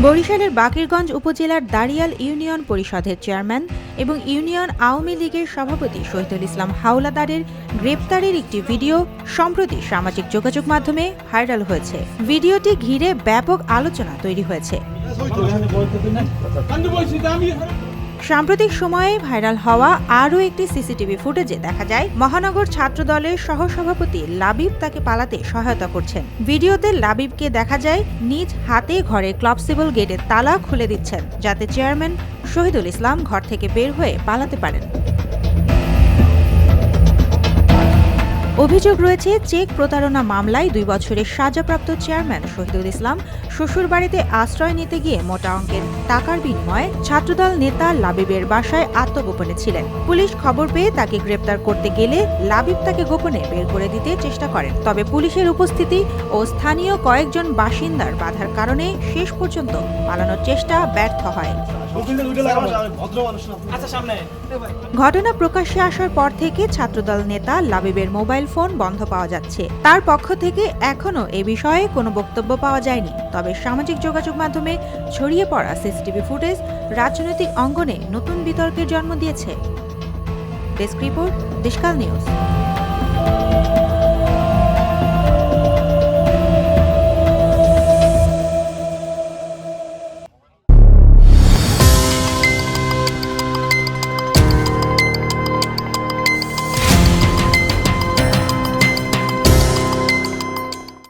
বরিশালের বাকেরগঞ্জ উপজেলার দাড়িয়াল ইউনিয়ন পরিষদের চেয়ারম্যান এবং ইউনিয়ন আওয়ামী লীগের সভাপতি শহীদুল ইসলাম হাওলাদারের গ্রেপ্তারের একটি ভিডিও সম্প্রতি সামাজিক যোগাযোগ মাধ্যমে ভাইরাল হয়েছে। ভিডিওটি ঘিরে ব্যাপক আলোচনা তৈরি হয়েছে। সাম্প্রতিক সময়ে ভাইরাল হওয়া আরও একটি সিসিটিভি ফুটেজে দেখা যায় মহানগর ছাত্রদলের সহসভাপতি লাবিব তাকে পালাতে সহায়তা করছেন। ভিডিওতে লাবিবকে দেখা যায় নিজ হাতে ঘরের ক্লপসিবল গেটের তালা খুলে দিচ্ছেন, যাতে চেয়ারম্যান শহীদুল ইসলাম ঘর থেকে বের হয়ে পালাতে পারেন। অভিযোগ রয়েছে, চেক প্রতারণা মামলায় 2 বছরের সাজাপ্রাপ্ত চেয়ারম্যান শহীদুল ইসলাম শ্বশুরবাড়িতে আশ্রয় নিতে গিয়ে মোটা অঙ্কের টাকার বিনিময়ে ছাত্রদল নেতা লাবিবের বাসায় আত্মগোপনে ছিলেন। পুলিশ খবর পেয়ে তাকে গ্রেপ্তার করতে গেলে লাবিব তাকে গোপনে বের করে দিতে চেষ্টা করেন। তবে পুলিশের উপস্থিতি ও স্থানীয় কয়েকজন বাসিন্দার বাধার কারণে শেষ পর্যন্ত পালানোর চেষ্টা ব্যর্থ হয়। ঘটনা প্রকাশ্যে আসার পর থেকে ছাত্রদল নেতা লাবিবের মোবাইল ফোন বন্ধ পাওয়া যাচ্ছে। তার পক্ষ থেকে এখনো এ বিষয়ে কোনো বক্তব্য পাওয়া যায়নি। তবে সামাজিক যোগাযোগ মাধ্যমে ছড়িয়ে পড়া সিসিটিভি ফুটেজ রাজনৈতিক অঙ্গনে নতুন বিতর্কের জন্ম দিয়েছে। Desk report, Deshkal news.